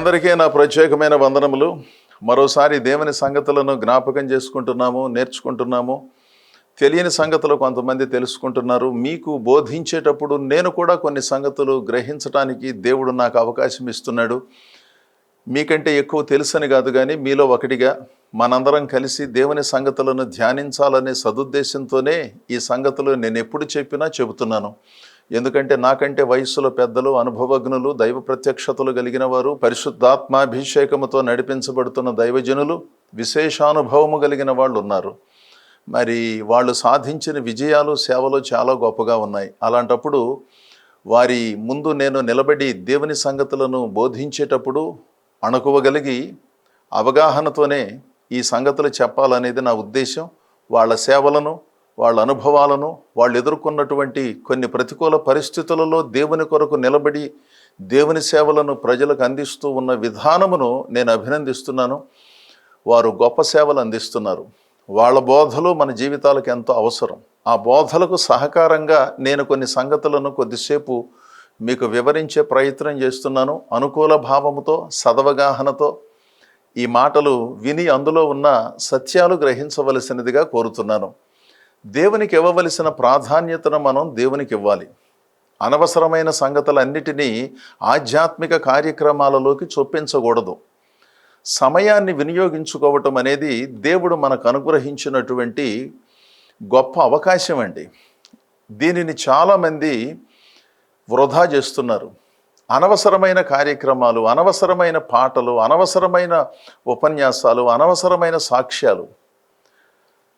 అందరికీ నా ప్రత్యేకమైన వందనములు. మరోసారి దేవుని సంగతులను జ్ఞాపకం చేసుకుంటున్నాము, నేర్చుకుంటున్నాము. తెలియని సంగతులు కొంతమంది తెలుసుకుంటున్నారు. మీకు బోధించేటప్పుడు నేను కూడా కొన్ని సంగతులు గ్రహించడానికి దేవుడు నాకు అవకాశం ఇస్తున్నాడు. మీకంటే ఎక్కువ తెలుసని కాదు, కానీ మీలో ఒకటిగా మనందరం కలిసి దేవుని సంగతులను ధ్యానించాలనే సదుద్దేశంతోనే ఈ సంగతులు నేను ఎప్పుడు చెప్పినా చెబుతున్నాను. ఎందుకంటే నాకంటే వయస్సులో పెద్దలు, అనుభవజ్ఞులు, దైవ ప్రత్యక్షతలు కలిగిన వారు, పరిశుద్ధాత్మాభిషేకముతో నడిపించబడుతున్న దైవజనులు, విశేషానుభవము కలిగిన వాళ్ళు ఉన్నారు. మరి వాళ్ళు సాధించిన విజయాలు, సేవలు చాలా గొప్పగా ఉన్నాయి. అలాంటప్పుడు వారి ముందు నేను నిలబడి దేవుని సంగతులను బోధించేటప్పుడు అణకువగలిగి అవగాహనతోనే ఈ సంగతులు చెప్పాలనేది నా ఉద్దేశం. వాళ్ళ సేవలను, వాళ్ళ అనుభవాలను, వాళ్ళు ఎదుర్కొన్నటువంటి కొన్ని ప్రతికూల పరిస్థితులలో దేవుని కొరకు నిలబడి దేవుని సేవలను ప్రజలకు అందిస్తూ ఉన్న విధానమును నేను అభినందిస్తున్నాను. వారు గొప్ప సేవలు అందిస్తున్నారు. వాళ్ళ బోధలు మన జీవితాలకు ఎంతో అవసరం. ఆ బోధలకు సహకారంగా నేను కొన్ని సంగతులను కొద్దిసేపు మీకు వివరించే ప్రయత్నం చేస్తున్నాను. అనుకూల భావముతో, సదవగాహనతో ఈ మాటలు విని అందులో ఉన్న సత్యాలు గ్రహించవలసినదిగా కోరుతున్నాను. దేవునికి ఇవ్వవలసిన ప్రాధాన్యతను మనం దేవునికి ఇవ్వాలి. అనవసరమైన సంగతులన్నిటినీ ఆధ్యాత్మిక కార్యక్రమాలలోకి చొప్పించకూడదు. సమయాన్ని వినియోగించుకోవటం అనేది దేవుడు మనకు అనుగ్రహించినటువంటి గొప్ప అవకాశం అండి. దీనిని చాలామంది వృధా చేస్తున్నారు. అనవసరమైన కార్యక్రమాలు, అనవసరమైన పాటలు, అనవసరమైన ఉపన్యాసాలు, అనవసరమైన సాక్ష్యాలు.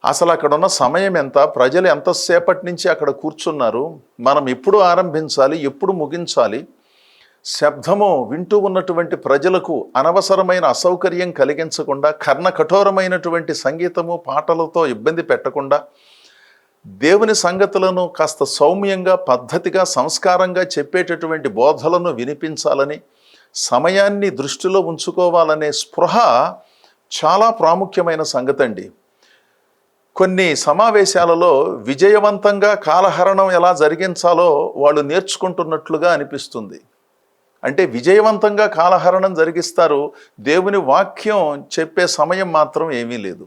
అసలు అక్కడ ఉన్న సమయం ఎంత, ప్రజలు ఎంతసేపటి నుంచి అక్కడ కూర్చున్నారు, మనం ఎప్పుడు ఆరంభించాలి, ఎప్పుడు ముగించాలి, శబ్దము వింటూ ఉన్నటువంటి ప్రజలకు అనవసరమైన అసౌకర్యం కలిగించకుండా, కర్ణ కఠోరమైనటువంటి సంగీతము, పాటలతో ఇబ్బంది పెట్టకుండా, దేవుని సంగతులను కాస్త సౌమ్యంగా, పద్ధతిగా, సంస్కారంగా చెప్పేటటువంటి బోధలను వినిపించాలని, సమయాన్ని దృష్టిలో ఉంచుకోవాలనే స్పృహ చాలా ప్రాముఖ్యమైన సంగతి అండి. కొన్ని సమావేశాలలో విజయవంతంగా కాలహరణం ఎలా జరిగించాలో వాళ్ళు నేర్చుకుంటున్నట్లుగా అనిపిస్తుంది. అంటే విజయవంతంగా కాలహరణం జరిగిస్తారు, దేవుని వాక్యం చెప్పే సమయం మాత్రం ఏమీ లేదు.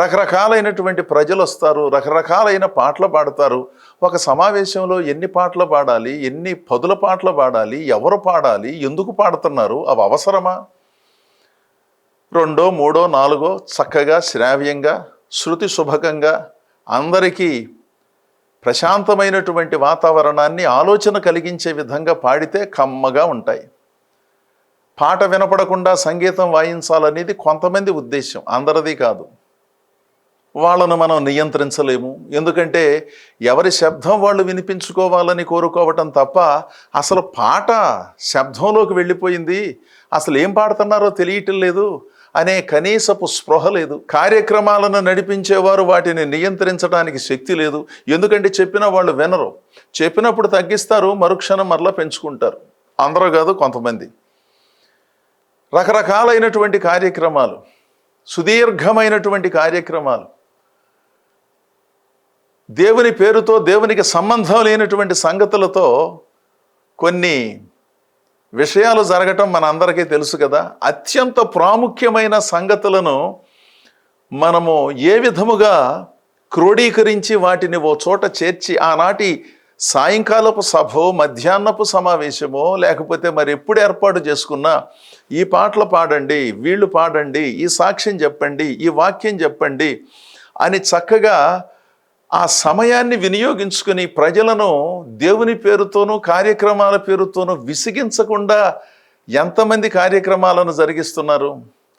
రకరకాలైనటువంటి ప్రజలు వస్తారు, రకరకాలైన పాటలు పాడతారు. ఒక సమావేశంలో ఎన్ని పాటలు పాడాలి, ఎన్ని పదుల పాటలు పాడాలి, ఎవరు పాడాలి, ఎందుకు పాడుతున్నారు, అవి అవసరమా? 2, 3, 4 చక్కగా శ్రావ్యంగా, శృతి శుభకంగా, అందరికీ ప్రశాంతమైనటువంటి వాతావరణాన్ని ఆలోచన కలిగించే విధంగా పాడితే కమ్మగా ఉంటాయి. పాట వినపడకుండా సంగీతం వాయించాలనేది కొంతమంది ఉద్దేశం, అందరిది కాదు. వాళ్ళను మనం నియంత్రించలేము. ఎందుకంటే ఎవరి శబ్దం వాళ్ళు వినిపించుకోవాలని కోరుకోవటం తప్ప అసలు పాట శబ్దంలోకి వెళ్ళిపోయింది, అసలు ఏం పాడుతున్నారో తెలియటం లేదు అనే కనీసపు స్పృహ లేదు. కార్యక్రమాలను నడిపించేవారు వాటిని నియంత్రించడానికి శక్తి లేదు. ఎందుకంటే చెప్పిన వాళ్ళు వినరు. చెప్పినప్పుడు తగ్గిస్తారు, మరుక్షణం మరలా పెంచుకుంటారు. అందరూ కాదు, కొంతమంది. రకరకాలైనటువంటి కార్యక్రమాలు, సుదీర్ఘమైనటువంటి కార్యక్రమాలు, దేవుని పేరుతో దేవునికి సంబంధం లేనటువంటి సంగతులతో కొన్ని విషయాలు జరగటం మన అందరికీ తెలుసు కదా. అత్యంత ప్రాముఖ్యమైన సంగతులను మనము ఏ విధముగా క్రోడీకరించి వాటిని ఓ చోట చేర్చి ఆనాటి సాయంకాలపు సభో, మధ్యాహ్నపు సమావేశమో, లేకపోతే మరి ఎప్పుడు ఏర్పాటు చేసుకున్నా ఈ పాటలు పాడండి, వీళ్ళు పాడండి, ఈ సాక్ష్యం చెప్పండి, ఈ వాక్యం చెప్పండి అని చక్కగా ఆ సమయాన్ని వినియోగించుకుని ప్రజలను దేవుని పేరుతోనూ కార్యక్రమాల పేరుతోనూ విసిగించకుండా ఎంతమంది కార్యక్రమాలను జరిగిస్తున్నారు?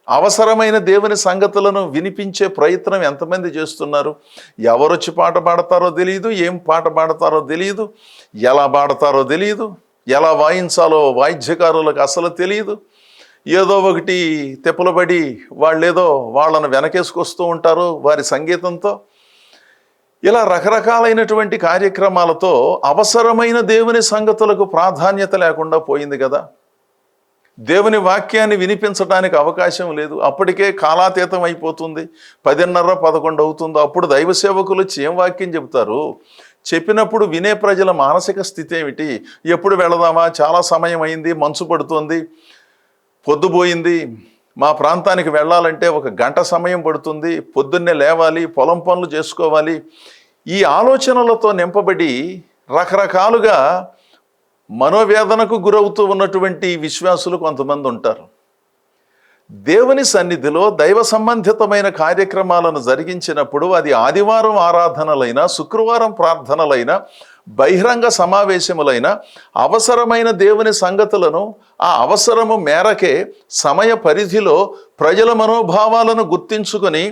అవసరమైన దేవుని సంగతులను వినిపించే ప్రయత్నం ఎంతమంది చేస్తున్నారు? ఎవరొచ్చి పాట పాడతారో తెలియదు, ఏం పాట పాడతారో తెలియదు, ఎలా పాడతారో తెలియదు, ఎలా వాయించాలో వాయిద్యకారులకు అసలు తెలియదు. ఏదో ఒకటి తెప్పలబడి వాళ్ళేదో వాళ్ళను వెనకేసుకొస్తూ ఉంటారు వారి సంగీతంతో. ఇలా రకరకాలైనటువంటి కార్యక్రమాలతో అవసరమైన దేవుని సంగతులకు ప్రాధాన్యత లేకుండా పోయింది కదా. దేవుని వాక్యాన్ని వినిపించడానికి అవకాశం లేదు. అప్పటికే కాలాతీతం అయిపోతుంది. 10:30, 11 అవుతుంది. అప్పుడు దైవ సేవకులు వచ్చి ఏం వాక్యం చెబుతారు? చెప్పినప్పుడు వినే ప్రజల మానసిక స్థితి ఏమిటి? ఎప్పుడు వెళదామా, చాలా సమయం అయింది, మంచు పడుతుంది, పొద్దుపోయింది, మా ప్రాంతానికి వెళ్ళాలంటే 1 గంట సమయం పడుతుంది, పొద్దున్నే లేవాలి, పొలం పనులు చేసుకోవాలి. ఈ ఆలోచనలతో నింపబడి రకరకాలుగా మనోవేదనకు గురవుతూ ఉన్నటువంటి విశ్వాసులు కొంతమంది ఉంటారు. దేవుని సన్నిధిలో దైవ సంబంధితమైన కార్యక్రమాలను జరిగించినప్పుడు అది ఆదివారం ఆరాధనలైన, శుక్రవారం ప్రార్థనలైన, బహిరంగ సమావేశములైన అవసరమైన దేవుని సంగతులను ఆ అవసరము మేరకే సమయ పరిధిలో ప్రజల మనోభావాలను గుర్తించుకొని,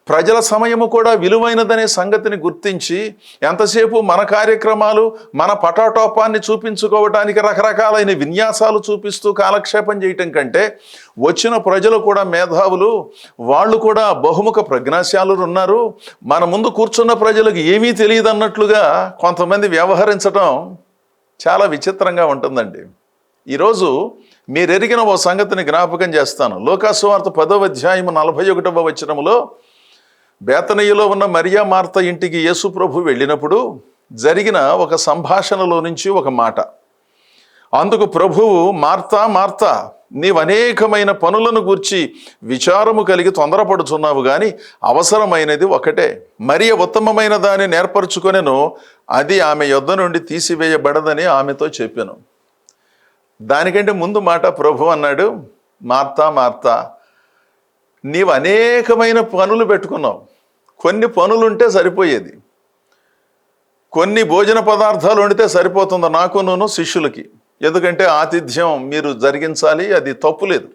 ప్రజల సమయము కూడా విలువైనదనే సంగతిని గుర్తించి, ఎంతసేపు మన కార్యక్రమాలు, మన పటాటోపాన్ని చూపించుకోవటానికి రకరకాలైన విన్యాసాలు చూపిస్తూ కాలక్షేపం చేయటం కంటే, వచ్చిన ప్రజలు కూడా మేధావులు, వాళ్ళు కూడా బహుముఖ ప్రజ్ఞాశాలురు ఉన్నారు, మన ముందు కూర్చున్న ప్రజలకు ఏమీ తెలియదు అన్నట్లుగా కొంతమంది వ్యవహరించడం చాలా విచిత్రంగా ఉంటుందండి. ఈరోజు మీరెరిగిన ఓ సంగతిని జ్ఞాపకం చేస్తాను. లోకాసువార్త 10వ అధ్యాయము 41వ వచనములో బేతనీయులో ఉన్న మరియా మార్త ఇంటికి యేసు ప్రభు వెళ్ళినప్పుడు జరిగిన ఒక సంభాషణలో నుంచి ఒక మాట. అందుకు ప్రభువు, మార్తా మార్తా, నీవు అనేకమైన పనులను గూర్చి విచారము కలిగి తొందరపడుచున్నావు, కానీ అవసరమైనది ఒకటే. మరియ ఉత్తమమైన దాన్ని నేర్పరచుకొనెను, అది ఆమె యొద్ద నుండి తీసివేయబడదని ఆమెతో చెప్పాను. దానికంటే ముందు మాట ప్రభు అన్నాడు, మార్తా మార్తా, నీవు అనేకమైన పనులు పెట్టుకున్నావు. కొన్ని పనులుంటే సరిపోయేది, కొన్ని భోజన పదార్థాలు వండితే సరిపోతుంది నాకును శిష్యులకి. ఎందుకంటే ఆతిథ్యం మీరు జరిగించాలి, అది తప్పులేదు.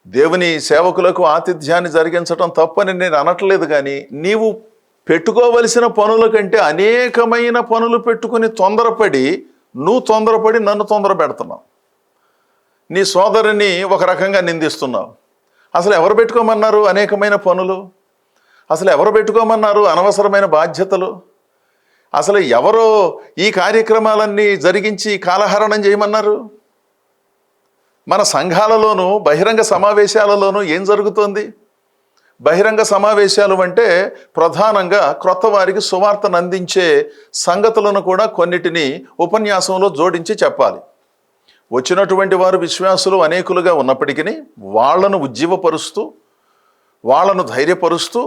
దేవుని సేవకులకు ఆతిథ్యాన్ని జరిగించడం తప్పని నేను అనట్లేదు, కానీ నీవు పెట్టుకోవలసిన పనుల కంటే అనేకమైన పనులు పెట్టుకుని నువ్వు తొందరపడి నన్ను తొందర పెడుతున్నావు. నీ సోదరుని ఒక రకంగా నిందిస్తున్నావు. అసలు ఎవరు పెట్టుకోమన్నారు అనేకమైన పనులు? అసలు ఎవరు పెట్టుకోమన్నారు అనవసరమైన బాధ్యతలు? అసలు ఎవరో ఈ కార్యక్రమాలన్నీ జరిగించి కాలహరణం చేయమన్నారు? మన సంఘాలలోనూ బహిరంగ సమావేశాలలోనూ ఏం జరుగుతోంది? బహిరంగ సమావేశాలు అంటే ప్రధానంగా క్రొత్త వారికి సువార్తను అందించే సంగతులను కూడా కొన్నిటిని ఉపన్యాసంలో జోడించి చెప్పాలి. వచ్చినటువంటి వారు విశ్వాసులు అనేకులుగా ఉన్నప్పటికీ వాళ్ళను ఉజ్జీవపరుస్తూ, వాళ్ళను ధైర్యపరుస్తూ,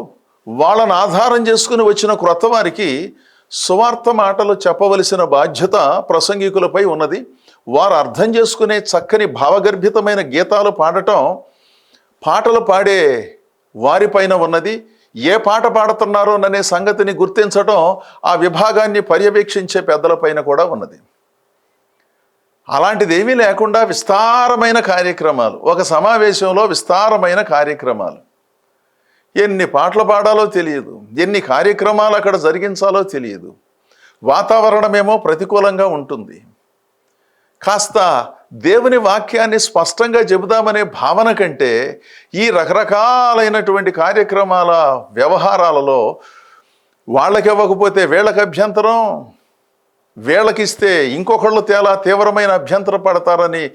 వాళ్ళను ఆధారం చేసుకుని వచ్చిన క్రొత్త వారికి సువార్త మాటలు చెప్పవలసిన బాధ్యత ప్రసంగికులపై ఉన్నది. వారు అర్థం చేసుకునే చక్కని భావగర్భితమైన గీతాలు పాడటం పాటలు పాడే వారిపైన ఉన్నది. ఏ పాట పాడుతున్నారోననే సంగతిని గుర్తించడం ఆ విభాగాన్ని పర్యవేక్షించే పెద్దలపైన కూడా ఉన్నది. అలాంటిది ఏమీ లేకుండా విస్తారమైన కార్యక్రమాలు, ఒక సమావేశంలో విస్తారమైన కార్యక్రమాలు, ఎన్ని పాటలు పాడాలో తెలియదు, ఎన్ని కార్యక్రమాలు అక్కడ జరిగించాలో తెలియదు. వాతావరణమేమో ప్రతికూలంగా ఉంటుంది. కాస్త దేవుని వాక్యాన్ని స్పష్టంగా చెబుదామనే భావన కంటే ఈ రకరకాలైనటువంటి కార్యక్రమాల వ్యవహారాలలో వాళ్ళకి ఇవ్వకపోతే వీళ్ళకి అభ్యంతరం, వీళ్ళకిస్తే ఇంకొకళ్ళు తీవ్రమైన అభ్యంతర పడతారని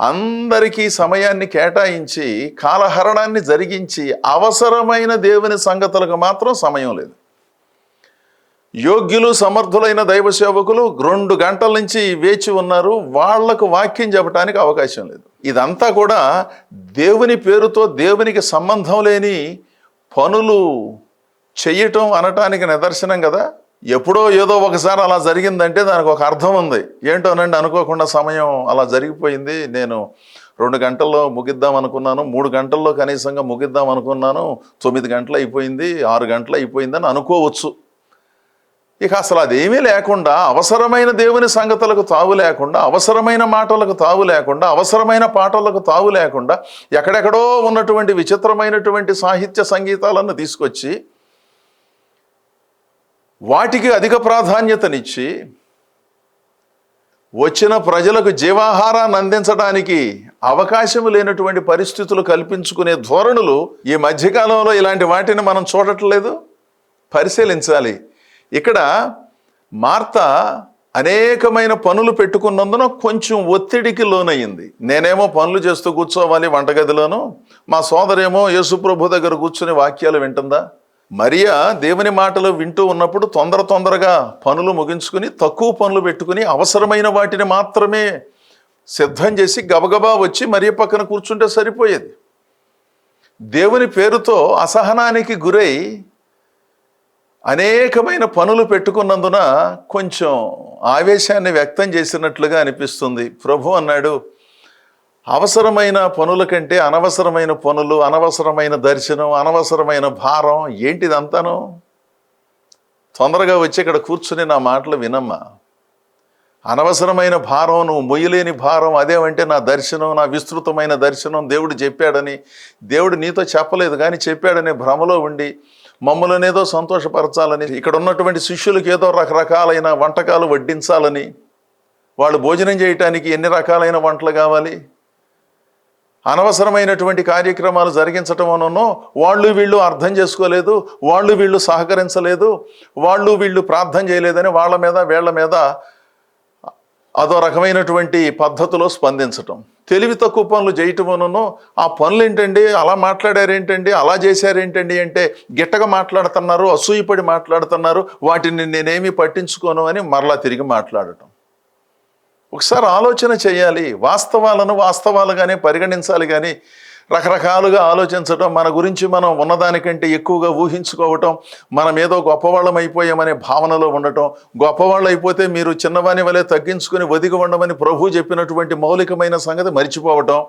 అందరికీ సమయాన్ని కేటాయించి కాలహరణాన్ని జరిగించి అవసరమైన దేవుని సంగతులకు మాత్రం సమయం లేదు. యోగ్యులు సమర్థులైన దైవ సేవకులు 2 గంటల నుంచి వేచి ఉన్నారు, వాళ్లకు వాక్యం చెప్పడానికి అవకాశం లేదు. ఇదంతా కూడా దేవుని పేరుతో దేవునికి సంబంధం లేని పనులు చెయ్యటం అనటానికి నిదర్శనం కదా. ఎప్పుడో ఏదో ఒకసారి అలా జరిగిందంటే దానికి ఒక అర్థం ఉంది. ఏంటోనండి, అనుకోకుండా సమయం అలా జరిగిపోయింది, నేను 2 గంటల్లో ముగిద్దాం అనుకున్నాను, 3 గంటల్లో కనీసంగా ముగిద్దాం అనుకున్నాను, 9 గంటలు అయిపోయింది, 6 గంటలు అయిపోయిందని అనుకోవచ్చు. ఇక అసలు అదేమీ లేకుండా, అవసరమైన దేవుని సంగతులకు తావు లేకుండా, అవసరమైన మాటలకు తావు లేకుండా, అవసరమైన పాటలకు తావు లేకుండా ఎక్కడెక్కడో ఉన్నటువంటి విచిత్రమైనటువంటి సాహిత్య సంగీతాలను తీసుకొచ్చి వాటికి అధిక ప్రాధాన్యతనిచ్చి వచ్చిన ప్రజలకు జీవాహారాన్ని అందించడానికి అవకాశం లేనటువంటి పరిస్థితులు కల్పించుకునే ధోరణులు ఈ మధ్యకాలంలో ఇలాంటి వాటిని మనం చూడట్లేదు. పరిశీలించాలి. ఇక్కడ మార్త అనేకమైన పనులు పెట్టుకున్నందున కొంచెం ఒత్తిడికి లోనయ్యింది. నేనేమో పనులు చేస్తూ కూర్చోవాలి వంటగదిలోను, మా సోదరేమో యేసుప్రభు దగ్గర కూర్చుని వాక్యాలు వింటుందా? మరియా దేవుని మాటలు వింటూ ఉన్నప్పుడు తొందరగా పనులు ముగించుకుని తక్కువ పనులు పెట్టుకుని అవసరమైన వాటిని మాత్రమే సిద్ధం చేసి గబగబా వచ్చి మరి పక్కన కూర్చుంటే సరిపోయేది. దేవుని పేరుతో అసహనానికి గురై అనేకమైన పనులు పెట్టుకున్నందున కొంచెం ఆవేశాన్ని వ్యక్తం చేసినట్లుగా అనిపిస్తుంది. ప్రభు అన్నాడు, అవసరమైన పనుల కంటే అనవసరమైన పనులు, అనవసరమైన దర్శనం, అనవసరమైన భారం ఏంటిదంతాను? తొందరగా వచ్చి ఇక్కడ కూర్చుని నా మాటలు వినమ్మా. అనవసరమైన భారం, నువ్వు మొయ్యలేని భారం అదేమంటే నా దర్శనం, నా విస్తృతమైన దర్శనం దేవుడు చెప్పాడని, దేవుడు నీతో చెప్పలేదు కానీ చెప్పాడనే భ్రమలో ఉండి మమ్మల్నేదో సంతోషపరచాలని, ఇక్కడ ఉన్నటువంటి శిష్యులకు ఏదో రకరకాలైన వంటకాలు వడ్డించాలని, వాళ్ళు భోజనం చేయటానికి ఎన్ని రకాలైన వంటలు కావాలి, అనవసరమైనటువంటి కార్యక్రమాలు జరిగించటం అనో వాళ్ళు వీళ్ళు అర్థం చేసుకోలేదు, వాళ్ళు వీళ్ళు సహకరించలేదు, వాళ్ళు వీళ్ళు ప్రార్థన చేయలేదని వాళ్ళ మీద వీళ్ళ మీద అదో రకమైనటువంటి పద్ధతిలో స్పందించటం, తెలివి తక్కువ పనులు చేయటమనో ఆ పనులు ఏంటండి, అలా మాట్లాడారేంటండి, అలా చేశారేంటండి అంటే గిట్టగా మాట్లాడుతున్నారు, అసూయపడి మాట్లాడుతున్నారు, వాటిని నేనేమీ పట్టించుకోను అని మరలా తిరిగి మాట్లాడటం. ఒకసారి ఆలోచన చేయాలి. వాస్తవాలను వాస్తవాలుగానే పరిగణించాలి కానీ రకరకాలుగా ఆలోచించటం, మన గురించి మనం ఉన్నదానికంటే ఎక్కువగా ఊహించుకోవటం, మనం ఏదో గొప్పవాళ్ళం అయిపోయామనే భావనలో ఉండటం, గొప్పవాళ్ళు అయిపోతే మీరు చిన్నవాని వలె తగ్గించుకొని ఒదిగి ఉండమని ప్రభు చెప్పినటువంటి మౌలికమైన సంగతి మర్చిపోవటం,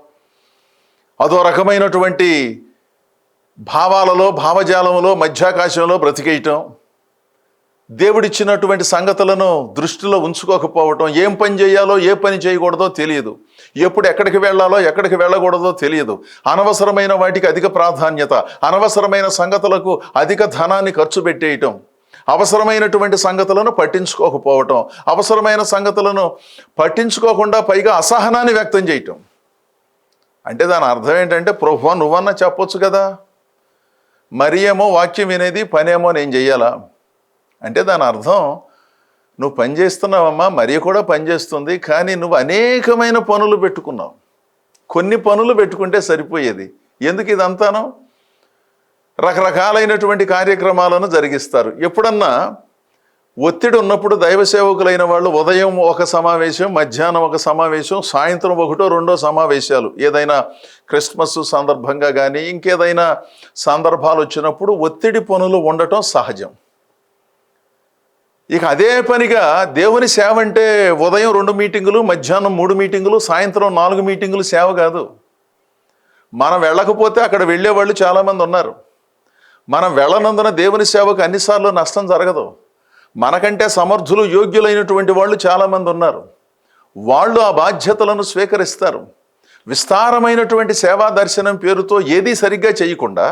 అదో రకమైనటువంటి భావాలలో భావజాలంలో మధ్యాకాశంలో బ్రతికేయటం, దేవుడిచ్చినటువంటి సంగతులను దృష్టిలో ఉంచుకోకపోవటం, ఏం పని చేయాలో ఏ పని చేయకూడదో తెలియదు, ఎప్పుడు ఎక్కడికి వెళ్ళాలో ఎక్కడికి వెళ్ళకూడదో తెలియదు, అనవసరమైన వాటికి అధిక ప్రాధాన్యత, అనవసరమైన సంగతులకు అధిక ధనాన్ని ఖర్చు పెట్టేయటం, అవసరమైనటువంటి సంగతులను పట్టించుకోకపోవటం, అవసరమైన సంగతులను పట్టించుకోకుండా పైగా అసహనాన్ని వ్యక్తం చేయటం. అంటే దాని అర్థం ఏంటంటే, ప్రభువా నువ్వన్నా చెప్పొచ్చు కదా, మరి ఏమో వాక్యం వినేది, పనేమో నేను చెయ్యాలా అంటే దాని అర్థం నువ్వు పని చేస్తున్నావమ్మా, మరి కూడా పనిచేస్తుంది, కానీ నువ్వు అనేకమైన పనులు పెట్టుకున్నావు. కొన్ని పనులు పెట్టుకుంటే సరిపోయేది, ఎందుకు ఇదంతాను? రకరకాలైనటువంటి కార్యక్రమాలను జరిగిస్తారు. ఎప్పుడన్నా ఒత్తిడి ఉన్నప్పుడు దైవ సేవకులైన వాళ్ళు ఉదయం ఒక సమావేశం, మధ్యాహ్నం ఒక సమావేశం, సాయంత్రం ఒకటో రెండో సమావేశాలు, ఏదైనా క్రిస్మస్ సందర్భంగా కానీ ఇంకేదైనా సందర్భాలు వచ్చినప్పుడు ఒత్తిడి పనులు ఉండటం సహజం. ఇక అదే పనిగా దేవుని సేవ అంటే ఉదయం 2 మీటింగులు, మధ్యాహ్నం 3 మీటింగులు, సాయంత్రం 4 మీటింగులు సేవ కాదు. మనం వెళ్ళకపోతే అక్కడ వెళ్ళేవాళ్ళు చాలామంది ఉన్నారు. మనం వెళ్ళనందున దేవుని సేవకు అన్నిసార్లు నష్టం జరగదు. మనకంటే సమర్థులు, యోగ్యులైనటువంటి వాళ్ళు చాలామంది ఉన్నారు. వాళ్ళు ఆ బాధ్యతలను స్వీకరిస్తారు. విస్తారమైనటువంటి సేవా దర్శనం పేరుతో ఏదీ సరిగ్గా చేయకుండా,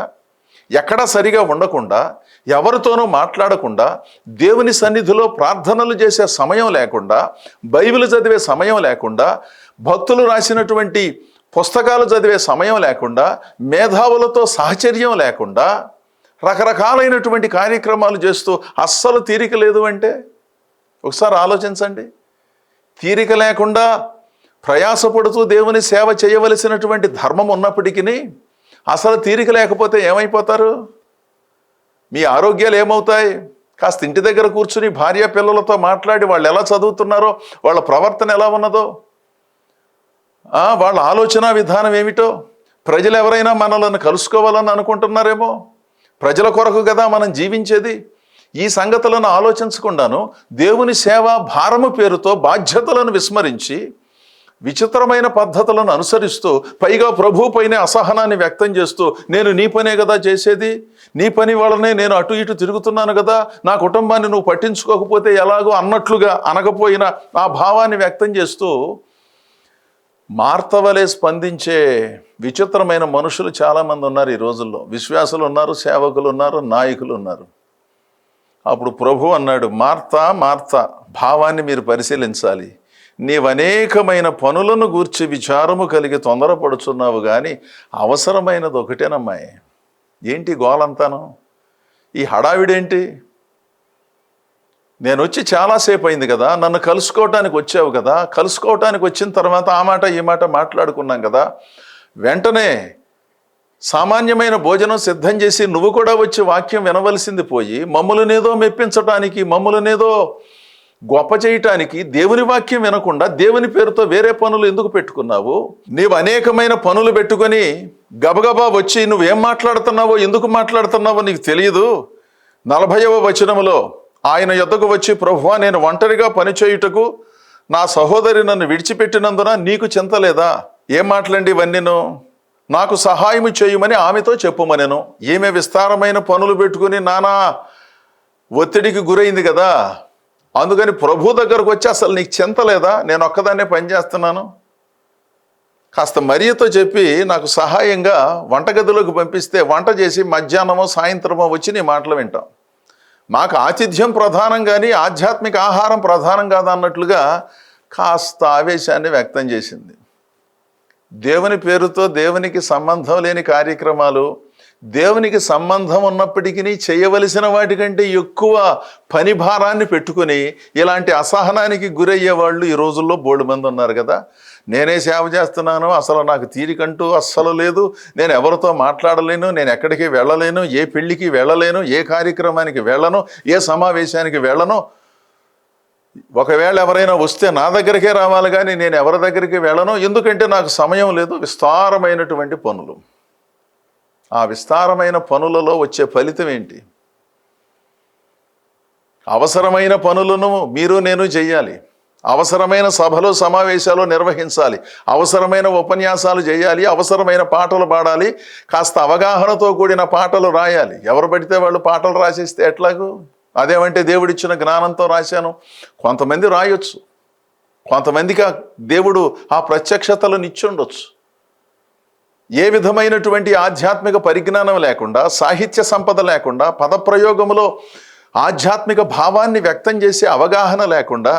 ఎక్కడా సరిగా ఉండకుండా, ఎవరితోనూ మాట్లాడకుండా, దేవుని సన్నిధిలో ప్రార్థనలు చేసే సమయం లేకుండా, బైబిల్ చదివే సమయం లేకుండా, భక్తులు రాసినటువంటి పుస్తకాలు చదివే సమయం లేకుండా, మేధావులతో సాహచర్యం లేకుండా రకరకాలైనటువంటి కార్యక్రమాలు చేస్తూ అస్సలు తీరిక లేదు అంటే ఒకసారి ఆలోచించండి. తీరిక లేకుండా ప్రయాసపడుతూ దేవుని సేవ చేయవలసినటువంటి ధర్మం ఉన్నప్పటికీ అసలు తీరిక లేకపోతే ఏమైపోతారు? మీ ఆరోగ్యాలు ఏమవుతాయి? కాస్త ఇంటి దగ్గర కూర్చుని భార్య పిల్లలతో మాట్లాడి వాళ్ళు ఎలా చదువుతున్నారో, వాళ్ళ ప్రవర్తన ఎలా ఉన్నదో, వాళ్ళ ఆలోచన విధానం ఏమిటో, ప్రజలు ఎవరైనా మనల్ని కలుసుకోవాలని అనుకుంటున్నారేమో, ప్రజల కొరకు కదా మనం జీవించేది. ఈ సంగతులను ఆలోచించకుండాను దేవుని సేవ భారము పేరుతో బాధ్యతలను విస్మరించి విచిత్రమైన పద్ధతులను అనుసరిస్తూ, పైగా ప్రభు పైనే అసహనాన్ని వ్యక్తం చేస్తూ, నేను నీ పనే కదా చేసేది, నీ పని వలనే నేను అటు ఇటు తిరుగుతున్నాను కదా, నా కుటుంబాన్ని నువ్వు పట్టించుకోకపోతే ఎలాగో అన్నట్లుగా అనకపోయినా ఆ భావాన్ని వ్యక్తం చేస్తూ మార్తవలే స్పందించే విచిత్రమైన మనుషులు చాలామంది ఉన్నారు ఈ రోజుల్లో. విశ్వాసులు ఉన్నారు, సేవకులు ఉన్నారు, నాయకులు ఉన్నారు. అప్పుడు ప్రభు అన్నాడు, మార్తా మార్తా, భావాన్ని మీరు పరిశీలించాలి. నీవనేకమైన పనులను గూర్చి విచారము కలిగి తొందరపడుచున్నావు, కానీ అవసరమైనది ఒకటేనమ్మాయి. ఏంటి గోలంతాను? ఈ హడావిడేంటి? నేను వచ్చి చాలాసేపు అయింది కదా, నన్ను కలుసుకోవటానికి వచ్చావు కదా, కలుసుకోవటానికి వచ్చిన తర్వాత ఆ మాట ఈ మాట మాట్లాడుకున్నాం కదా, వెంటనే సామాన్యమైన భోజనం సిద్ధం చేసి నువ్వు కూడా వచ్చి వాక్యం వినవలసింది పోయి మమ్మల్నేదో మెప్పించటానికి, మమ్మల్నేదో గొప్ప చేయటానికి దేవుని వాక్యం వినకుండా దేవుని పేరుతో వేరే పనులు ఎందుకు పెట్టుకున్నావు? నీవు అనేకమైన పనులు పెట్టుకొని గబగబా వచ్చి నువ్వేం మాట్లాడుతున్నావో, ఎందుకు మాట్లాడుతున్నావో నీకు తెలియదు. 40వ వచనములో ఆయన యొద్దకు వచ్చి, ప్రభువా, నేను ఒంటరిగా పనిచేయుటకు నా సహోదరి నన్ను విడిచిపెట్టినందున నీకు చింతలేదా? ఏం మాట్లాడి ఇవన్నీను? నాకు సహాయము చేయమని ఆమెతో చెప్పుమనెను. ఈమె విస్తారమైన పనులు పెట్టుకుని నానా ఒత్తిడికి గురైంది కదా, అందుకని ప్రభు దగ్గరకు వచ్చి, అసలు నీకు చింతలేదా? నేను ఒక్కదాన్నే పనిచేస్తున్నాను, కాస్త మరియతో చెప్పి నాకు సహాయంగా వంటగదిలోకి పంపిస్తే వంట చేసి మధ్యాహ్నమో సాయంత్రమో వచ్చి నీ మాటలు వింటాం. మాకు ఆతిథ్యం ప్రధానం కానీ ఆధ్యాత్మిక ఆహారం ప్రధానం కాదన్నట్లుగా కాస్త ఆవేశాన్ని వ్యక్తం చేసింది. దేవుని పేరుతో దేవునికి సంబంధం లేని కార్యక్రమాలు, దేవునికి సంబంధం ఉన్నప్పటికీ చేయవలసిన వాటికంటే ఎక్కువ పని భారాన్ని పెట్టుకుని ఇలాంటి అసహనానికి గురయ్యే వాళ్ళు ఈ రోజుల్లో బోల్డు మంది ఉన్నారు కదా. నేనే సేవ చేస్తున్నాను, అసలు నాకు తీరికంటూ అస్సలు లేదు, నేను ఎవరితో మాట్లాడలేను, నేను ఎక్కడికి వెళ్ళలేను, ఏ పెళ్ళికి వెళ్ళలేను, ఏ కార్యక్రమానికి వెళ్ళను, ఏ సమావేశానికి వెళ్ళను, ఒకవేళ ఎవరైనా వస్తే నా దగ్గరికే రావాలి కానీ నేను ఎవరి దగ్గరికి వెళ్ళను, ఎందుకంటే నాకు సమయం లేదు. విస్తారమైనటువంటి పనులు. ఆ విస్తారమైన పనులలో వచ్చే ఫలితం ఏంటి? అవసరమైన పనులను మీరు నేను చేయాలి, అవసరమైన సభలు సమావేశాలు నిర్వహించాలి, అవసరమైన ఉపన్యాసాలు చేయాలి, అవసరమైన పాటలు పాడాలి, కాస్త అవగాహనతో కూడిన పాటలు రాయాలి. ఎవరు పడితే వాళ్ళు పాటలు రాసేస్తే ఎట్లాగూ? అదేమంటే దేవుడిచ్చిన జ్ఞానంతో రాశాను. కొంతమంది రాయొచ్చు, కొంతమందికి దేవుడు ఆ ప్రత్యక్షతలను ఇచ్చుండొచ్చు. ఏ విధమైనటువంటి ఆధ్యాత్మిక పరిజ్ఞానం లేకుండా, సాహిత్య సంపద లేకుండా, పదప్రయోగములో ఆధ్యాత్మిక భావాన్ని వ్యక్తం చేసే అవగాహన లేకుండా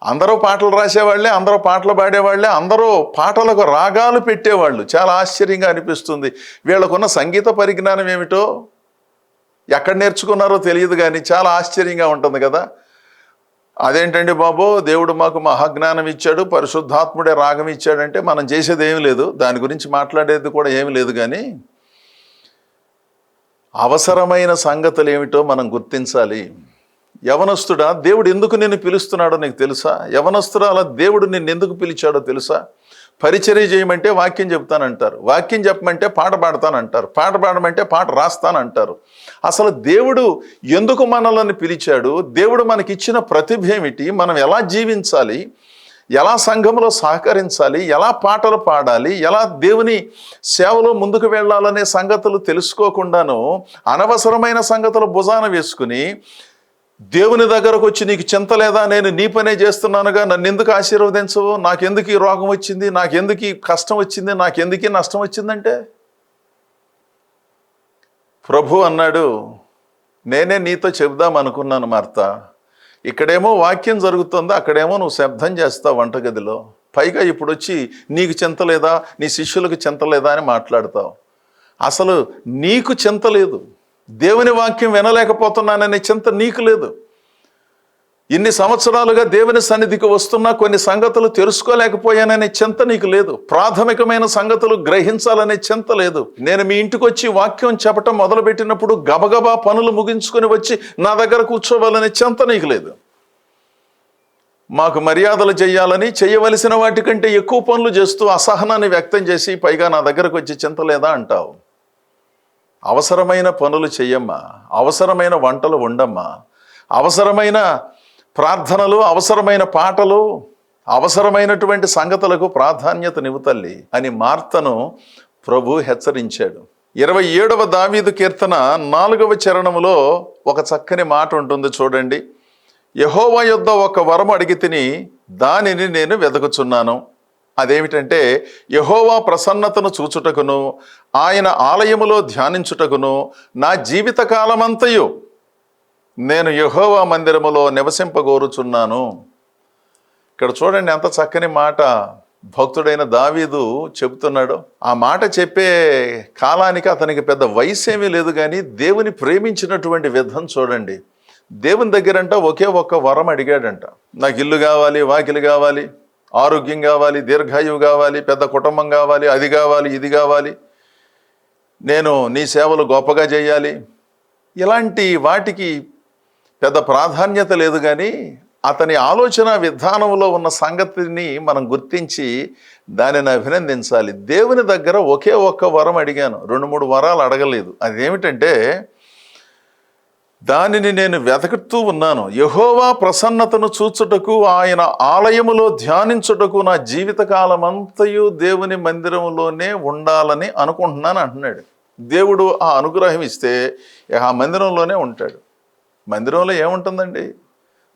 అందరూ పాటలు రాసేవాళ్లే, అందరూ పాటలు పాడేవాళ్లే, అందరూ పాటలకు రాగాలు పెట్టేవాళ్ళు. చాలా ఆశ్చర్యంగా అనిపిస్తుంది. వీళ్ళకున్న సంగీత పరిజ్ఞానం ఏమిటో ఎక్కడ నేర్చుకున్నారో తెలియదు కానీ చాలా ఆశ్చర్యంగా ఉంటుంది కదా. అదేంటండి బాబు, దేవుడు మాకు మహాజ్ఞానం ఇచ్చాడు, పరిశుద్ధాత్ముడే రాగం ఇచ్చాడంటే మనం చేసేది ఏమి లేదు, దాని గురించి మాట్లాడేది కూడా ఏమి లేదు. కానీ అవసరమైన సంగతులు ఏమిటో మనం గుర్తించాలి. యవనస్తుడా, దేవుడు ఎందుకు నిన్ను పిలుస్తున్నాడో నీకు తెలుసా? యవనస్తుడా, అలా దేవుడు నిన్ను ఎందుకు పిలిచాడో తెలుసా? పరిచర్య చేయమంటే వాక్యం చెప్తానంటారు, వాక్యం చెప్పమంటే పాట పాడతానంటారు, పాట పాడమంటే పాట రాస్తానంటారు. అసలు దేవుడు ఎందుకు మనల్ని పిలిచాడు? దేవుడు మనకిచ్చిన ప్రతిభ ఏమిటి? మనం ఎలా జీవించాలి? ఎలా సంఘంలో సహకరించాలి? ఎలా పాటలు పాడాలి? ఎలా దేవుని సేవలో ముందుకు వెళ్ళాలనే సంగతులు తెలుసుకోకుండాను అనవసరమైన సంగతులు భుజాన వేసుకుని దేవుని దగ్గరకు వచ్చి, నీకు చింత లేదా, నేను నీ పనే చేస్తున్నానుగా, నన్ను ఎందుకు ఆశీర్వదించవు, నాకెందుకు ఈ రోగం వచ్చింది, నాకెందుకు ఈ కష్టం వచ్చింది, నాకెందుకు ఈ నష్టం వచ్చిందంటే, ప్రభు అన్నాడు, నేనే నీతో చెబుదాం అనుకున్నాను మార్తా, ఇక్కడేమో వాక్యం జరుగుతుందో, అక్కడేమో నువ్వు శబ్దం చేస్తావు వంటగదిలో, పైగా ఇప్పుడు వచ్చి నీకు చింత లేదా, నీ శిష్యులకు చింత లేదా అని మాట్లాడతావు. అసలు నీకు చింత లేదు, దేవుని వాక్యం వినలేకపోతున్నాననే చింత నీకు లేదు. ఇన్ని సంవత్సరాలుగా దేవుని సన్నిధికి వస్తున్నా కొన్ని సంగతులు తెలుసుకోలేకపోయాననే చింత నీకు లేదు. ప్రాథమికమైన సంగతులు గ్రహించాలనే చింత లేదు. నేను మీ ఇంటికి వచ్చి వాక్యం చెప్పటం మొదలుపెట్టినప్పుడు గబగబా పనులు ముగించుకొని వచ్చి నా దగ్గర కూర్చోవాలనే చింత నీకు లేదు. మాకు మర్యాదలు చేయాలని చేయవలసిన వాటికంటే ఎక్కువ పనులు చేస్తూ అసహనాన్ని వ్యక్తం చేసి పైగా నా దగ్గరకు వచ్చి చింత లేదా అంటావు. అవసరమైన పనులు చెయ్యమ్మా, అవసరమైన వంటలు వండమ్మా, అవసరమైన ప్రార్థనలు, అవసరమైన పాటలు, అవసరమైనటువంటి సంగతులకు ప్రాధాన్యతనివ్వు తల్లి అని మార్తను ప్రభు హెచ్చరించాడు. 27వ దావీదు కీర్తన 4వ చరణములో ఒక చక్కని మాట ఉంటుంది చూడండి. యెహోవా యొద్ద ఒక వరం అడిగి తిని దానిని నేను వెదకుచున్నాను. అదేమిటంటే, యెహోవా ప్రసన్నతను చూచుటకును ఆయన ఆలయములో ధ్యానించుటకును నా జీవిత కాలమంతయు నేను యెహోవా మందిరములో నివసింపగోరుచున్నాను. ఇక్కడ చూడండి ఎంత చక్కని మాట భక్తుడైన దావీదు చెబుతున్నాడు. ఆ మాట చెప్పే కాలానికి అతనికి పెద్ద వయసు ఏమీ లేదు, కానీ దేవుని ప్రేమించినటువంటి విధం చూడండి. దేవుని దగ్గరంట ఒకే ఒక్క వరం అడిగాడంట. నాకు ఇల్లు కావాలి, వాకిలి కావాలి, ఆరోగ్యం కావాలి, దీర్ఘాయువు కావాలి, పెద్ద కుటుంబం కావాలి, అది కావాలి, ఇది కావాలి, నేను నీ సేవలు గొప్పగా చేయాలి. ఇలాంటి వాటికి పెద్ద ప్రాధాన్యత లేదు, కానీ అతని ఆలోచన విధానంలో ఉన్న సంగతిని మనం గుర్తించి దానిని అభినందించాలి. దేవుని దగ్గర ఒకే ఒక్క వరం అడిగాను, 2-3 వరాలు అడగలేదు. అదేమిటంటే, దానిని నేను వెతుకుతూ ఉన్నాను. యెహోవా ప్రసన్నతను చూచుటకు, ఆయన ఆలయములో ధ్యానించుటకు నా జీవితకాలమంతయు దేవుని మందిరంలోనే ఉండాలని అనుకుంటున్నాను అంటున్నాడు. దేవుడు ఆ అనుగ్రహం ఇస్తే ఆ మందిరంలోనే ఉంటాడు. మందిరంలో ఏముంటుందండి?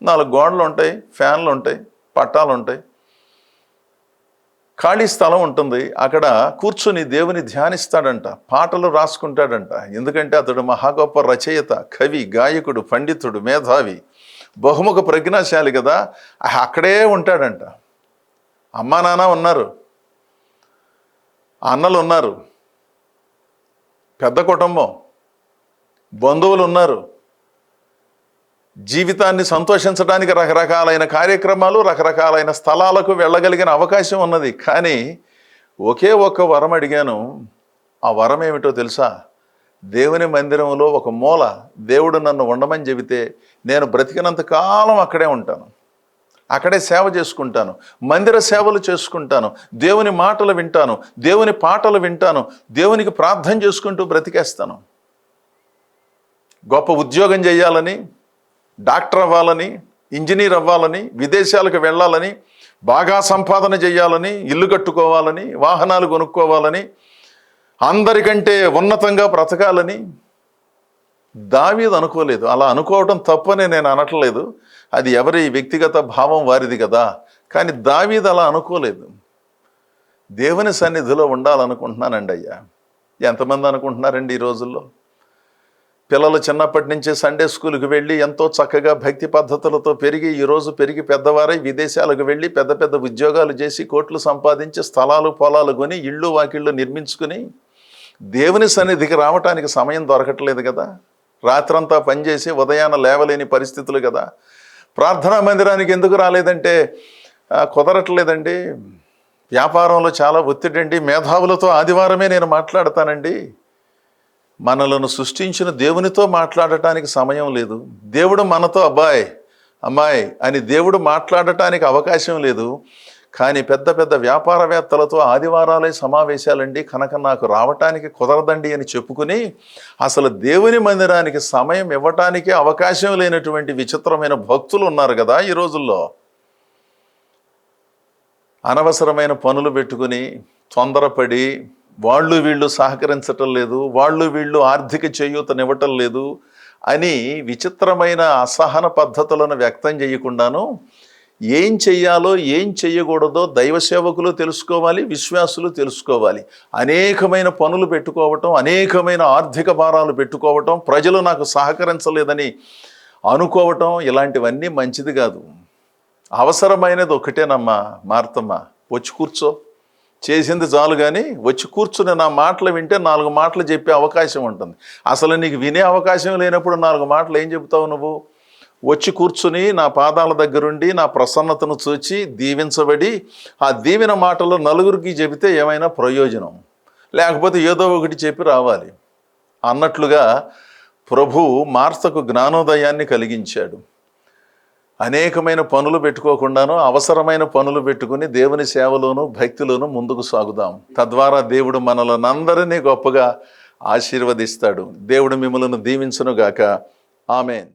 4 గోడలు ఉంటాయి, ఫ్యాన్లు ఉంటాయి, పట్టాలు ఉంటాయి, ఖాళీ స్థలం ఉంటుంది. అక్కడ కూర్చుని దేవుని ధ్యానిస్తాడంట, పాటలు రాసుకుంటాడంట. ఎందుకంటే అతడు మహా గొప్ప రచయిత, కవి, గాయకుడు, పండితుడు, మేధావి, బహుముఖ ప్రజ్ఞాశాలి కదా. అక్కడే ఉంటాడంట. అమ్మా నాన్న ఉన్నారు, అన్నలు ఉన్నారు, పెద్ద కుటుంబం, బంధువులు ఉన్నారు. జీవితాన్ని సంతోషించడానికి రకరకాలైన కార్యక్రమాలు, రకరకాలైన స్థలాలకు వెళ్ళగలిగిన అవకాశం ఉన్నది. కానీ ఒకే ఒక్క వరం అడిగాను. ఆ వరం ఏమిటో తెలుసా? దేవుని మందిరంలో ఒక మూల దేవుడు నన్ను ఉండమని చెబితే నేను బ్రతికినంత కాలం అక్కడే ఉంటాను, అక్కడే సేవ చేసుకుంటాను, మందిర సేవలు చేసుకుంటాను, దేవుని మాటలు వింటాను, దేవుని పాటలు వింటాను, దేవునికి ప్రార్థన చేసుకుంటూ బ్రతికేస్తాను. గొప్ప ఉద్యోగం చేయాలని, డాక్టర్ అవ్వాలని, ఇంజనీర్ అవ్వాలని, విదేశాలకు వెళ్ళాలని, బాగా సంపాదన చేయాలని, ఇల్లు కట్టుకోవాలని, వాహనాలు కొనుక్కోవాలని, అందరికంటే ఉన్నతంగా బ్రతకాలని దావీదు అనుకోలేదు. అలా అనుకోవడం తప్పని నేను అనట్లేదు, అది ఎవరి వ్యక్తిగత భావం వారిది కదా. కానీ దావీదు అలా అనుకోలేదు. దేవుని సన్నిధిలో ఉండాలనుకుంటున్నానండి అయ్యా. ఎంతమంది అనుకుంటున్నారండి ఈ రోజుల్లో? పిల్లలు చిన్నప్పటి నుంచే సండే స్కూల్కి వెళ్ళి ఎంతో చక్కగా భక్తి పద్ధతులతో ఈరోజు పెరిగి పెద్దవారై విదేశాలకు వెళ్ళి పెద్ద పెద్ద ఉద్యోగాలు చేసి కోట్లు సంపాదించి స్థలాలు పొలాలు కొని ఇళ్ళు వాకిళ్ళు నిర్మించుకుని దేవుని సన్నిధికి రావటానికి సమయం దొరకట్లేదు కదా. రాత్రంతా పనిచేసి ఉదయాన లేవలేని పరిస్థితులు కదా. ప్రార్థనా మందిరానికి ఎందుకు రాలేదంటే కుదరట్లేదండి, వ్యాపారంలో చాలా ఒత్తిడండి, మేధావులతో ఆదివారమే నేను మాట్లాడతానండి. మనలను సృష్టించిన దేవునితో మాట్లాడటానికి సమయం లేదు. దేవుడు మనతో అబ్బాయి అమ్మాయి అని దేవుడు మాట్లాడటానికి అవకాశం లేదు. కానీ పెద్ద పెద్ద వ్యాపారవేత్తలతో ఆదివారాలే సమావేశాలండి, కనుక నాకు రావటానికి కుదరదండి అని చెప్పుకుని అసలు దేవుని మందిరానికి సమయం ఇవ్వటానికి అవకాశం లేనటువంటి విచిత్రమైన భక్తులు ఉన్నారు కదా ఈ రోజుల్లో. అనవసరమైన పనులు పెట్టుకుని తొందరపడి వాళ్ళు వీళ్ళు సహకరించటం లేదు, వాళ్ళు వీళ్ళు ఆర్థిక చేయూతనివ్వటం లేదు అని విచిత్రమైన అసహన పద్ధతులను వ్యక్తం చేయకుండాను ఏం చెయ్యాలో ఏం చెయ్యకూడదో దైవ సేవకులు తెలుసుకోవాలి, విశ్వాసులు తెలుసుకోవాలి. అనేకమైన పనులు పెట్టుకోవటం, అనేకమైన ఆర్థిక భారాలు పెట్టుకోవటం, ప్రజలు నాకు సహకరించలేదని అనుకోవటం, ఇలాంటివన్నీ మంచిది కాదు. అవసరమైనది ఒకటేనమ్మా మార్తమ్మ, వచ్చి కూర్చో, చేసింది చాలు, కానీ వచ్చి కూర్చుని నా మాటలు వింటే 4 మాటలు చెప్పే అవకాశం ఉంటుంది. అసలు నీకు వినే అవకాశం లేనప్పుడు 4 మాటలు ఏం చెబుతావు నువ్వు? వచ్చి కూర్చుని నా పాదాల దగ్గరుండి నా ప్రసన్నతను చూచి దీవించబడి ఆ దీవెన మాటలు నలుగురికి చెబితే ఏమైనా ప్రయోజనం, లేకపోతే ఏదో ఒకటి చెప్పి రావాలి అన్నట్లుగా ప్రభు మార్తకు జ్ఞానోదయాన్ని కలిగించాడు. అనేకమైన పనులు పెట్టుకోకుండాను అవసరమైన పనులు పెట్టుకుని దేవుని సేవలోను భక్తిలోను ముందుకు సాగుదాం. తద్వారా దేవుడు మనలందరినీ గొప్పగా ఆశీర్వదిస్తాడు. దేవుడు మిమ్మల్ని దీవించునుగాక. ఆమేన్.